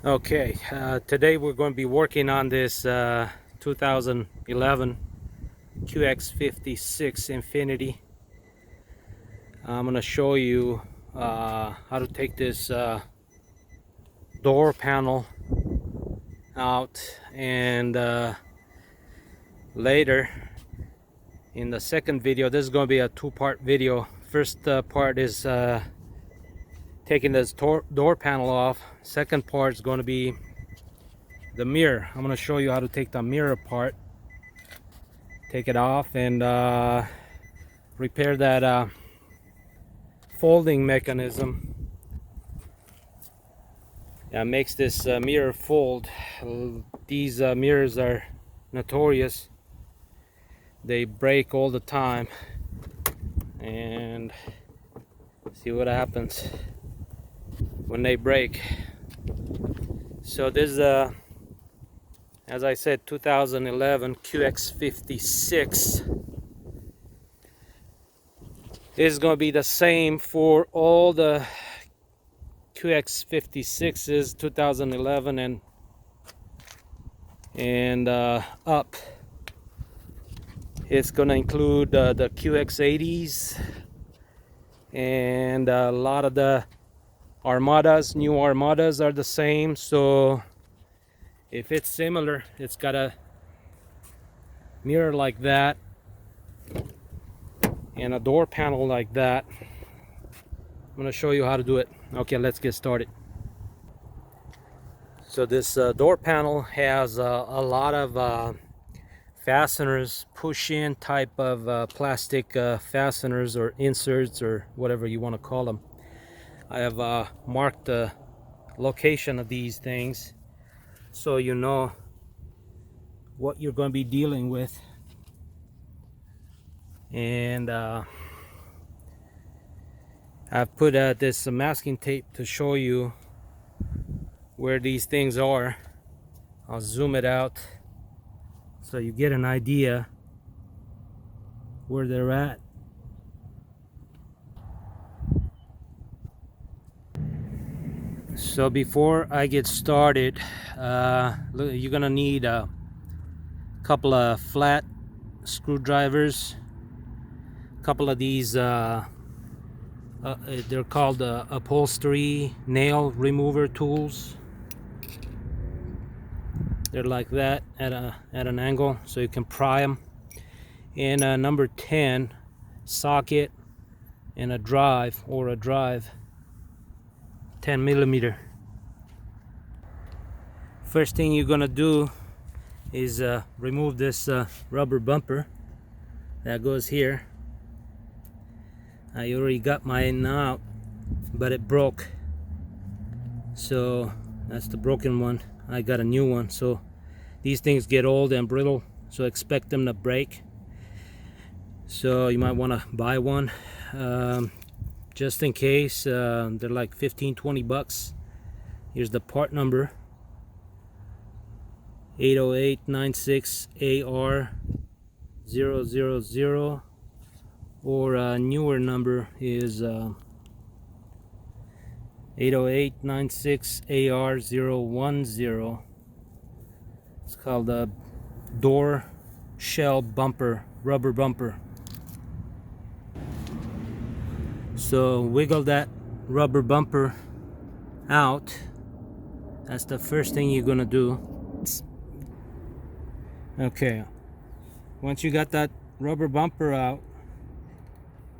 Okay, today we're going to be working on this 2011 QX56 Infinity. I'm going to show you how to take this door panel out, and later in the second video, this is going to be a two-part video. First part is taking this door panel off. Second part is going to be the mirror. I'm going to show you how to take the mirror apart, take it off, and repair that folding mechanism that makes this mirror fold. These mirrors are notorious. They break all the time, and see what happens when they break. So this is as I said, 2011 QX56. This is going to be the same for all the QX56s 2011 and up. It's going to include the QX80s and a lot of the Armadas. New Armadas are the same, so if it's similar, it's got a mirror like that and a door panel like that. I'm going to show you how to do it. Okay, let's get started. So this door panel has a lot of fasteners, push-in type of plastic fasteners or inserts or whatever you want to call them. I have marked the location of these things so you know what you're going to be dealing with. And I've put this masking tape to show you where these things are. I'll zoom it out so you get an idea where they're at. So before I get started, you're gonna need a couple of flat screwdrivers, a couple of these they're called upholstery nail remover tools. They're like that at an angle, so you can pry them. And a number 10 socket and a drive, 10 millimeter. First thing you're gonna do is remove this rubber bumper that goes here. I already got mine out, but it broke, so that's the broken one. I got a new one. So these things get old and brittle, so expect them to break. So you might want to buy one just in case. They're like 15-20 bucks. Here's the part number: 80896AR000, or a newer number is 80896AR010. It's called a door shell bumper, rubber bumper. So wiggle that rubber bumper out. That's the first thing you're gonna do. Okay, once you got that rubber bumper out,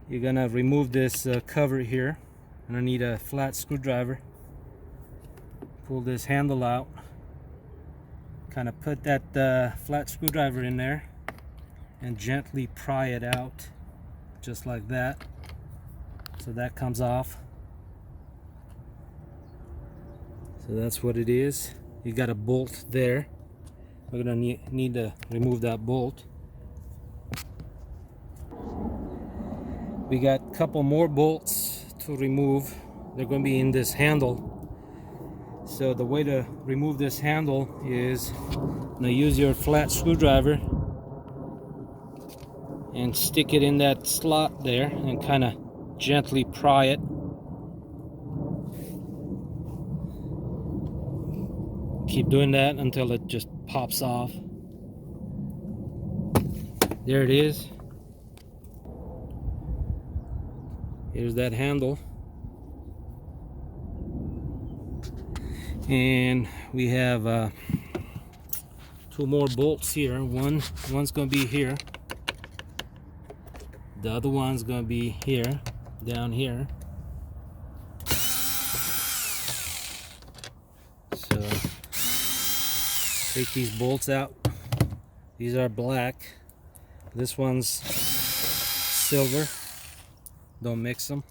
you're gonna remove this cover here. And I need a flat screwdriver. Pull this handle out. Kind of put that flat screwdriver in there and gently pry it out, just like that. So that comes off. So that's what it is. You got a bolt there. We're gonna need to remove that bolt. We got a couple more bolts to remove. They're going to be in this handle. So the way to remove this handle is now use your flat screwdriver and stick it in that slot there and kind of gently pry it. keep doing that until it just pops off. There it is. Here's that handle. And we have two more bolts here. One's gonna be here. The other one's gonna be here, down here. So take these bolts out. These are black. This one's silver. Don't mix them.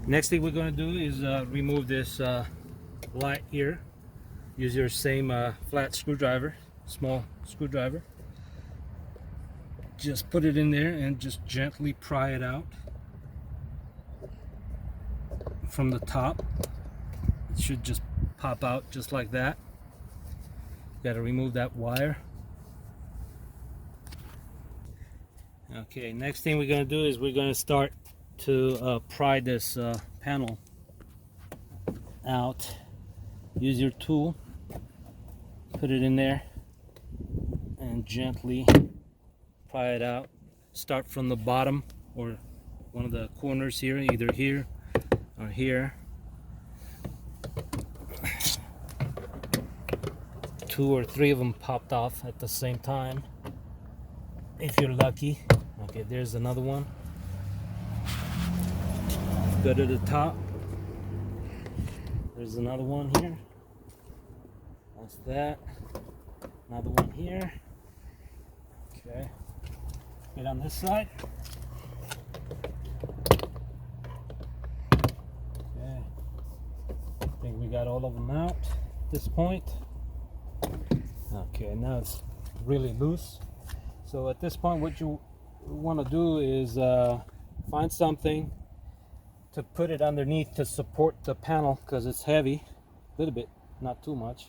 Next thing we're going to do is remove this light here. Use your same flat screwdriver, small screwdriver. Just put it in there and just gently pry it out from the top. It should just pop out just like that. Got to remove that wire. Okay, next thing we're going to do is we're going to start to pry this panel out. Use your tool, put it in there, and gently pry it out. Start from the bottom or one of the corners here, either here or here. 2 or 3 of them popped off at the same time, if you're lucky. Okay, there's another one. Go to the top. There's another one here. That's that. Another one here. Okay. Get on this side. Okay. I think we got all of them out at this point. Okay, now it's really loose. So at this point, what you want to do is find something to put it underneath to support the panel, because it's heavy, a little bit, not too much,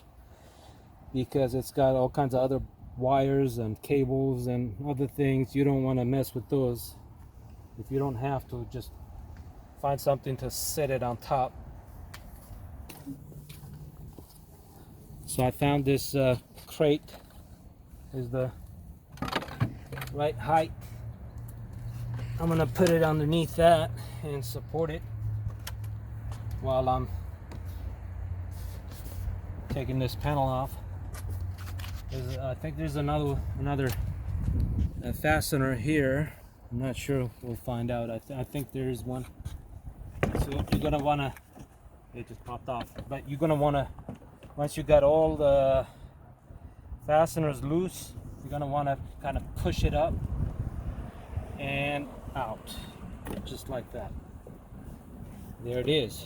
because it's got all kinds of other wires and cables and other things. You don't want to mess with those. If you don't have to, just find something to set it on top. So I found this crate is the right height. I'm gonna put it underneath that and support it while I'm taking this panel off. I think there's another fastener here. I'm not sure. We'll find out. I think there is one. So you're gonna wanna. It just popped off. But you're gonna wanna, once you got all the fasteners loose, you're gonna wanna kind of push it up and out, just like that. There it is.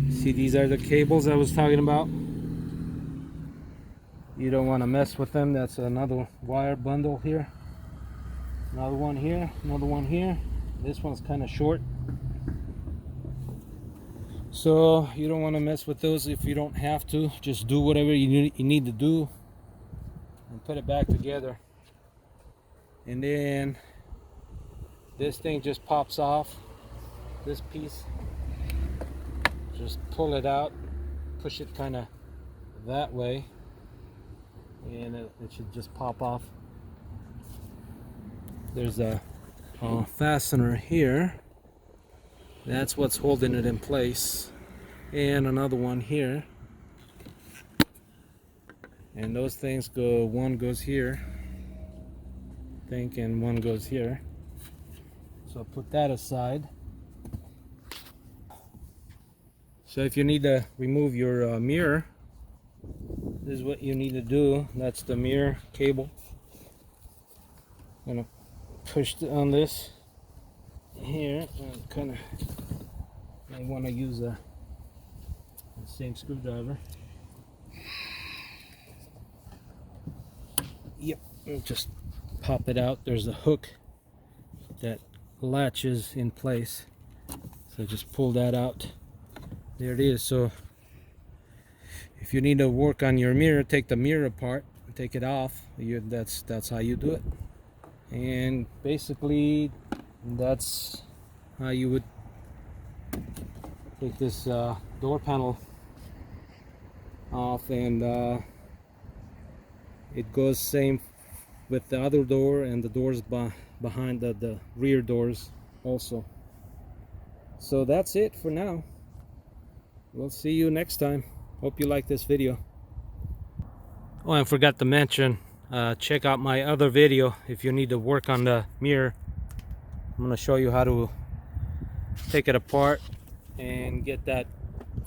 See, these are the cables I was talking about. You don't want to mess with them. That's another wire bundle here. Another one here, another one here. This one's kind of short. So you don't want to mess with those if you don't have to. Just do whatever you need to do and put it back together. And then this thing just pops off, this piece. Just pull it out, push it kind of that way, and it should just pop off. There's a fastener here. That's what's holding it in place, and another one here. And those things go, one goes here, I think, and one goes here. So put that aside. So if you need to remove your mirror, this is what you need to do. That's the mirror cable. I'm gonna push on this here and kind of, I want to use the same screwdriver. Yep, and just pop it out. There's a hook that latches in place, so just pull that out. There it is. So if you need to work on your mirror, take the mirror apart, take it off. That's how you do it. And basically that's how you would take this door panel off, and it goes same with the other door and the doors behind the rear doors also. So that's it for now. We'll see you next time. Hope you like this video. Oh, and forgot to mention, check out my other video if you need to work on the mirror. I'm going to show you how to take it apart and get that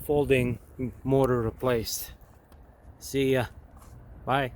folding motor replaced. See ya. Bye.